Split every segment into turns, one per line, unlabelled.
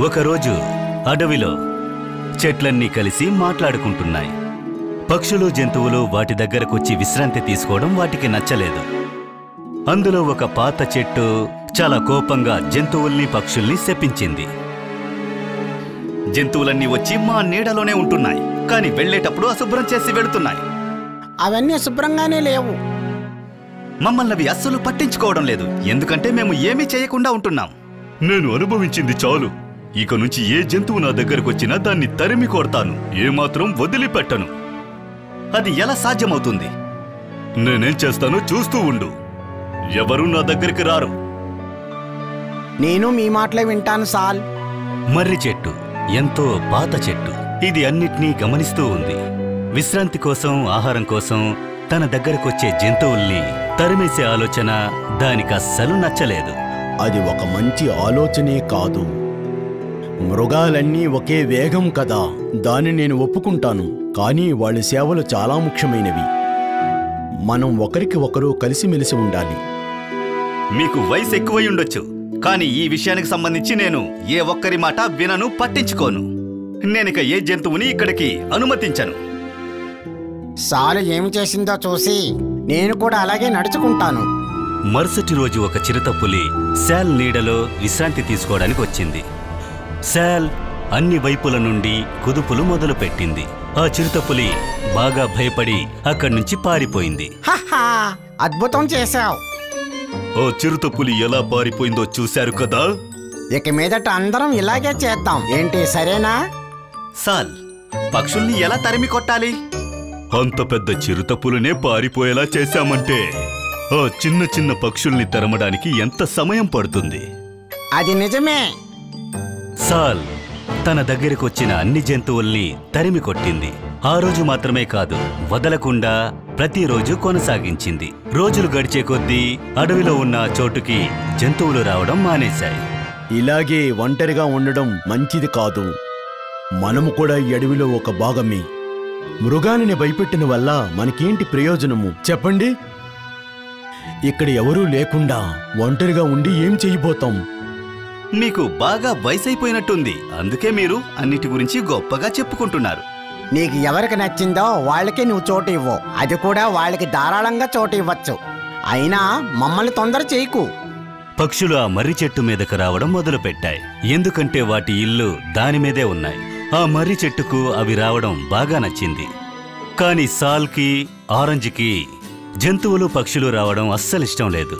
ఒకరోజు అడవిలో చెట్లన్నీ కలిసి మాట్లాడుకుంటున్నాయి. పక్షులు జంతువులు వాటి దగ్గరకొచ్చి విశ్రాంతి తీసుకోవడం వాటికి నచ్చలేదు. అందులో ఒక పాత చెట్టు చాలా కోపంగా జంతువుల్ని పక్షుల్ని శపించింది. జంతువులన్నీ వచ్చి మా నీడలోనే ఉంటున్నాయి, కానీ వెళ్లేటప్పుడు అశుభ్రం చేసి వెళుతున్నాయి.
అవన్నీ శుభ్రంగానే లేవు.
మమ్మల్ని అవి అస్సలు పట్టించుకోవడం లేదు, ఎందుకంటే మేము ఏమీ చేయకుండా ఉంటున్నాం. నేను అనుభవించింది చాలు. ఇక నుంచి ఏ జంతువు నా దగ్గరకొచ్చినా దాన్ని తరిమి కొడతాను, ఏమాత్రం వదిలిపెట్టను. అది ఎలా సాధ్యమవుతుంది? నేనేం చేస్తానో చూస్తూ ఉండు. ఎవరూ నా దగ్గరికి రారు.
నేను మీ మాటలే వింటాను సాల్.
మర్రి చెట్టు ఎంతో పాత చెట్టు. ఇది అన్నిటినీ గమనిస్తూ ఉంది. విశ్రాంతి కోసం, ఆహారం కోసం తన దగ్గరకొచ్చే జంతువుల్ని తరిమేసే ఆలోచన దానికి అస్సలు నచ్చలేదు.
అది ఒక మంచి ఆలోచనే కాదు. మృగాలన్నీ ఒకే వేగం కదా, దాన్ని నేను ఒప్పుకుంటాను. కానీ వాళ్ళ సేవలు చాలా ముఖ్యమైనవి. మనం ఒకరికి ఒకరు కలిసిమెలిసి ఉండాలి.
మీకు వయసు ఎక్కువై ఉండొచ్చు, కానీ ఈ విషయానికి సంబంధించి నేను ఏ ఒక్కరి మాట వినను, పట్టించుకోను. నేనిక ఏ జంతువుని ఇక్కడికి అనుమతించను.
సాలు ఏమి చేసిందో చూసి నేను కూడా అలాగే నడుచుకుంటాను.
మరుసటి రోజు ఒక చిరుతపులి శాల్ నీడలో విశ్రాంతి తీసుకోవడానికి వచ్చింది. శాల్ అన్ని వైపుల నుండి కుదుపులు మొదలుపెట్టింది. ఆ చిరుతపులి బాగా భయపడి అక్కడి నుంచి పారిపోయింది.
హహా, అద్భుతం చేశావు.
ఓ చిరుతపులి ఎలా పారిపోయిందో చూశారు కదా.
ఇక మీదట అందరం ఇలాగే చేద్దాం. ఏంటి, సరేనా?
సాల్, పక్షుల్ని ఎలా తరిమి కొట్టాలి? అంత పెద్ద చిరుతపులినే పారిపోయేలా చేశామంటే ఆ చిన్న చిన్న పక్షుల్ని తరమడానికి ఎంత సమయం పడుతుంది?
అది నిజమే.
సాల్ తన దగ్గరకొచ్చిన అన్ని జంతువుల్ని తరిమి కొట్టింది. ఆ రోజు మాత్రమే కాదు, వదలకుండా ప్రతిరోజు కొనసాగించింది. రోజులు గడిచే కొద్దీ అడవిలో ఉన్న చోటుకి జంతువులు రావడం మానేశాయి.
ఇలాగే ఒంటరిగా ఉండడం మంచిది కాదు. మనము కూడా ఈ అడవిలో ఒక భాగమే. మృగాలని భయపెట్టిన వల్ల మనకేంటి ప్రయోజనము చెప్పండి? ఇక్కడ ఎవరూ లేకుండా ఒంటరిగా ఉండి ఏం చెయ్యబోతాం?
మీకు బాగా వయసైపోయినట్టుంది, అందుకే మీరు అన్నిటి గురించి గొప్పగా చెప్పుకుంటున్నారు.
నీకు ఎవరికి నచ్చిందో వాళ్ళకి నువ్వు చోటు ఇవ్వు. అది కూడా వాళ్ళకి ధారాళంగా చోటు ఇవ్వచ్చు. అయినా మమ్మల్ని తొందర చేయకు.
పక్షులు ఆ మర్రి చెట్టు మీదకు రావడం మొదలుపెట్టాయి, ఎందుకంటే వాటి ఇల్లు దానిమీదే ఉన్నాయి. ఆ మర్రి చెట్టుకు అవి రావడం బాగా నచ్చింది. కాని సాల్కి, ఆరెంజ్కి జంతువులు పక్షులు రావడం అస్సలిష్టం లేదు.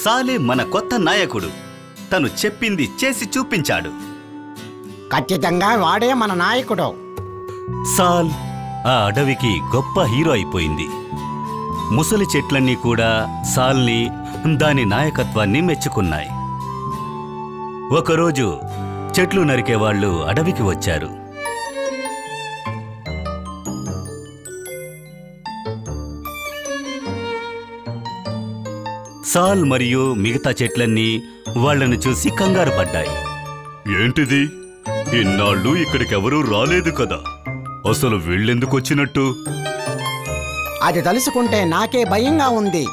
సాలే మన కొత్త నాయకుడు. తను చెప్పింది చేసి చూపించాడు.
ఖచ్చితంగా వాడే మన నాయకుడు.
సాల్ ఆ అడవికి గొప్ప హీరో అయిపోయింది. ముసలి చెట్లన్నీ కూడా సాల్ని, దాని నాయకత్వాన్ని మెచ్చుకున్నాయి. ఒకరోజు చెట్లు నరికేవాళ్లు అడవికి వచ్చారు. సాల్ మరియు మిగతా చెట్లన్నీ వాళ్లను చూసి కంగారు పడ్డాయి. ఏంటిది? ఇన్నాళ్ళు ఇక్కడికెవరూ రాలేదు కదా, అసలు వీళ్ళెందుకొచ్చినట్టు?
అది తలుసుకుంటే నాకే భయంగా ఉంది.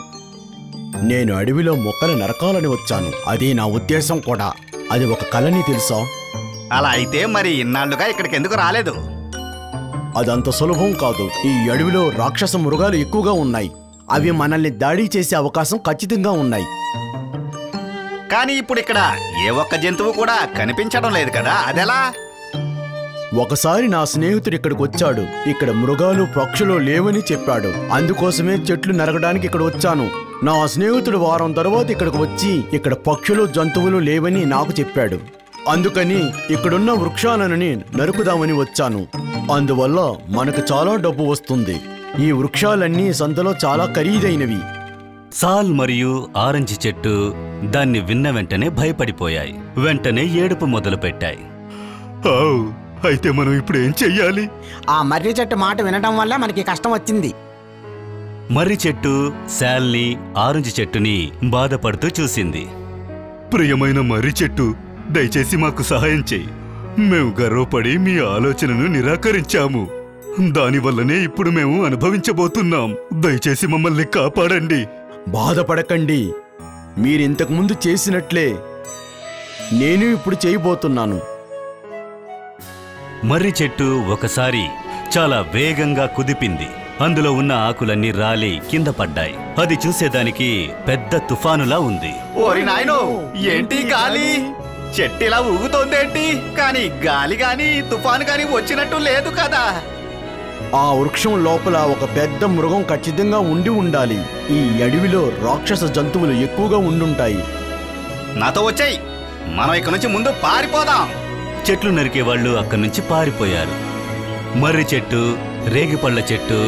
నేను అడవిలో మొక్కలు నరకాలని వచ్చాను. అది నా ఉద్దేశం కూడా. అది ఒక కలని తెలుసా?
అలా అయితే మరి ఇన్నాళ్లుగా ఇక్కడికెందుకు రాలేదు?
అదంత సులభం కాదు. ఈ అడవిలో రాక్షస మృగాలు ఎక్కువగా ఉన్నాయి. అవి మనల్ని దాడి చేసే అవకాశం ఖచ్చితంగా ఉన్నాయి.
కానీ ఇప్పుడు ఇక్కడ ఏ ఒక్క జంతువు కూడా కనిపించడం లేదు కదా, అదెలా?
ఒకసారి నా స్నేహితుడు ఇక్కడికి వచ్చాడు. ఇక్కడ మృగాలు పక్షులు లేవని చెప్పాడు. అందుకోసమే చెట్లు నరకడానికి ఇక్కడ వచ్చాను. నా స్నేహితుడు వారం తర్వాత ఇక్కడికి వచ్చి ఇక్కడ పక్షులు జంతువులు లేవని నాకు చెప్పాడు. అందుకని ఇక్కడున్న వృక్షాలను నరుకుదామని వచ్చాను. అందువల్ల మనకు చాలా డబ్బు వస్తుంది. ఈ వృక్షాలన్నీ సంతలో చాలా ఖరీదైనవి.
సాల్ మరియు ఆరెంజ్ చెట్టు దాన్ని విన్న వెంటనే భయపడిపోయాయి. వెంటనే ఏడుపు మొదలుపెట్టాయి. అయితే మనం ఇప్పుడు ఏం చెయ్యాలి?
ఆ మర్రి చెట్టు మాట వినడం వల్ల మనకి కష్టం వచ్చింది.
మర్రి చెట్టు శాల్ని, ఆరెంజ్ చెట్టుని బాధపడుతూ చూసింది. ప్రియమైన మర్రి చెట్టు, దయచేసి మాకు సహాయం చెయ్యి. మేము గర్వపడి మీ ఆలోచనను నిరాకరించాము. దానివల్లనే ఇప్పుడు మేము అనుభవించబోతున్నాం. దయచేసి మమ్మల్ని కాపాడండి.
బాధపడకండి, మీరింతకుముందు చేసినట్లే నేను ఇప్పుడు చేయబోతున్నాను.
మర్రి చెట్టు ఒకసారి చాలా వేగంగా కుదిపింది. అందులో ఉన్న ఆకులన్నీ రాలి కింద పడ్డాయి. అది చూసేదానికి పెద్ద తుఫానులా ఉంది.
ఓరి నాయనో, ఏంటి గాలి? చెట్టిలా ఊగుతోందేంటి? కానీ గాలి గాని తుఫాను గాని వచ్చినట్టు లేదు కదా.
ఆ వృక్షం లోపల ఒక పెద్ద మృగం ఖచ్చితంగా ఉండాలి. ఈ అడవిలో రాక్షస జంతువులు ఎక్కువగా ఉండుంటాయి.
నాతో వచ్చేయ్, మనం ఇక నుంచి ముందు పారిపోదాం.
చెట్లు నరికే వాళ్ళు అక్కడి నుంచి పారిపోయారు. మర్రి చెట్టు, రేగిపళ్ళ చెట్టు,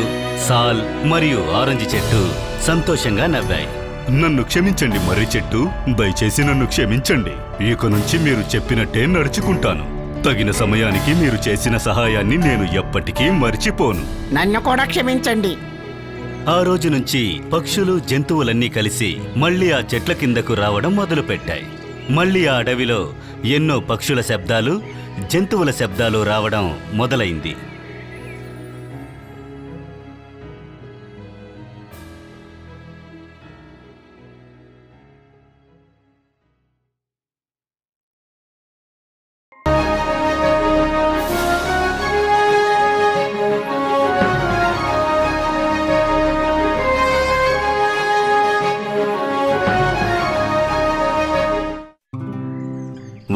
సాల్ మరియు ఆరెంజ్ చెట్టు సంతోషంగా నవ్వాయి. నన్ను క్షమించండి మర్రి చెట్టు, దయచేసి నన్ను క్షమించండి. ఇక నుంచి మీరు చెప్పినట్టే నడుచుకుంటాను. తగిన సమయానికి మీరు చేసిన సహాయాన్ని నేను ఎప్పటికీ మర్చిపోను.
నన్ను కూడా క్షమించండి.
ఆ రోజు నుంచి పక్షులు, జంతువులన్నీ కలిసి మళ్ళీ ఆ చెట్ల కిందకు రావడం మొదలుపెట్టాయి. మళ్ళీ ఆ అడవిలో ఎన్నో పక్షుల శబ్దాలు, జంతువుల శబ్దాలు రావడం మొదలైంది.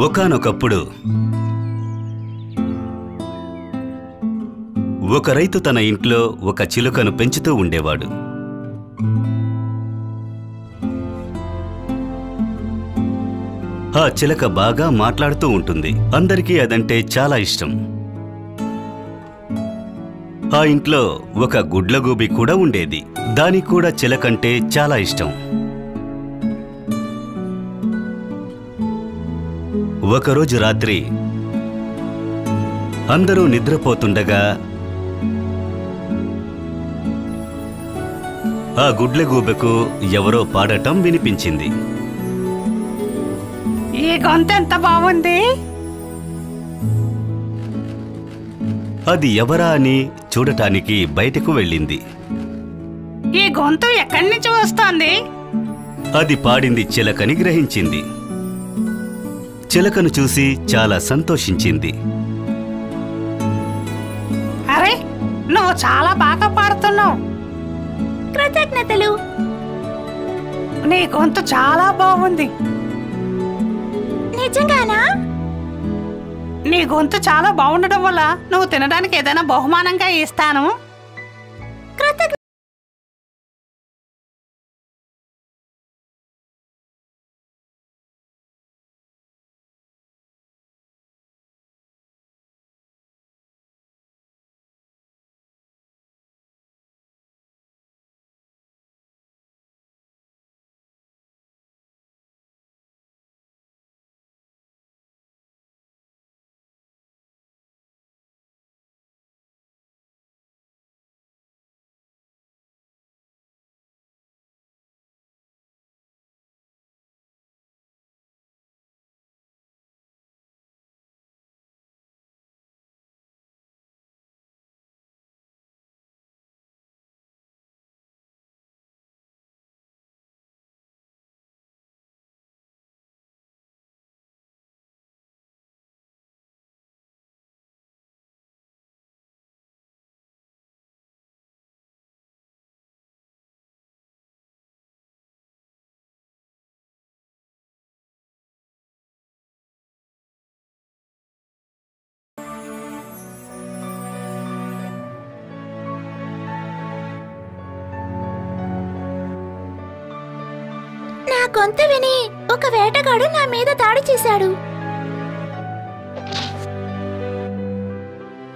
ఒకానొకప్పుడు ఒక రైతు తన ఇంట్లో ఒక చిలుకను పెంచుతూ ఉండేవాడు. ఆ చిలుక బాగా మాట్లాడుతూ ఉంటుంది. అందరికీ అదంటే చాలా ఇష్టం. ఆ ఇంట్లో ఒక గుడ్లగూబి కూడా ఉండేది. దానికి కూడా చిలకంటే చాలా ఇష్టం. ఒకరోజు రాత్రి అందరూ నిద్రపోతుండగా ఆ గుడ్లగూబెకు ఎవరో పాడటం వినిపించింది.
ఈ గొంతు ఎంత బాగుంది.
అది ఎవరా అని చూడటానికి బయటకు వెళ్ళింది.
ఈ గొంతు ఎక్కడి నుంచి వస్తోంది?
అది పాడింది చిలకని గ్రహించింది. చిలకను చూసి చాలా సంతోషించింది.
అరే, నువ్వు చాలా బాగా పాడుతున్నావు.
కృతజ్ఞతలు.
నీ గొంతు చాలా బాగుంది.
నిజంగానా?
నీ గొంతు చాలా బాగుండడం వల్ల నువ్వు తినడానికి ఏదైనా బహుమానంగా ఇస్తాను.
నా గొంతు విని ఒక వేటగాడు నా మీద దాడి చేశాడు.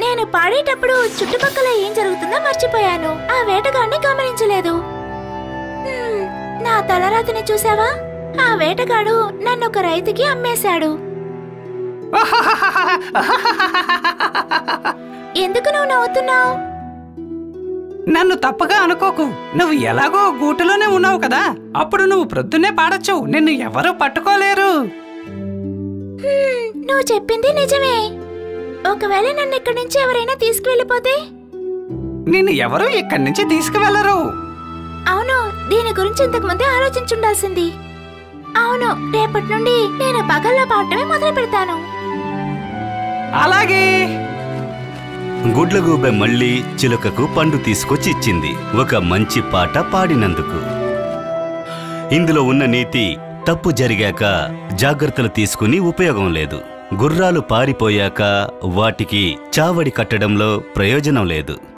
నేను పాడేటప్పుడు చుట్టుపక్కల ఏం జరుగుతుందో మర్చిపోయాను. ఆ వేటగాడిని గమనించలేదు. నా తలరాతిని చూసావా? ఆ వేటగాడు నన్ను ఒక రైతుకి అమ్మేశాడు. ఎందుకు నువ్వు నవ్వుతున్నావు?
నన్ను తప్పుగా అనుకోకు. నువ్వు ఎలాగో గూటులోనే ఉన్నావు కదా, అప్పుడు నువ్వు ప్రొద్దున్నే పాడొచ్చు. నిన్ను ఎవరూ పట్టుకోలేరు.
నువ్వు చెప్పింది నిజమే. ఒకవేళ నన్ను ఇక్కడి నుంచి ఎవరైనా తీసుకువెళ్ళిపోతే?
నిన్ను ఎవరూ ఇక్కడి నుంచి తీసుకువెళ్లరు.
అవును, దీని గురించి ఇంతకు ముందే ఆలోచించుండాల్సింది. అవును, రేపటి నుండి నేను పగల్లో పాడటమే మొదలు పెడతాను.
అలాగే.
గుడ్లగూబె మళ్ళీ చిలుకకు పండు తీసుకొచ్చి ఇచ్చింది, ఒక మంచి పాట పాడినందుకు. ఇందులో ఉన్న నీతి, తప్పు జరిగాక జాగ్రత్తలు తీసుకుని ఉపయోగం లేదు. గుర్రాలు పారిపోయాక వాటికి చావడి కట్టడంలో ప్రయోజనం లేదు.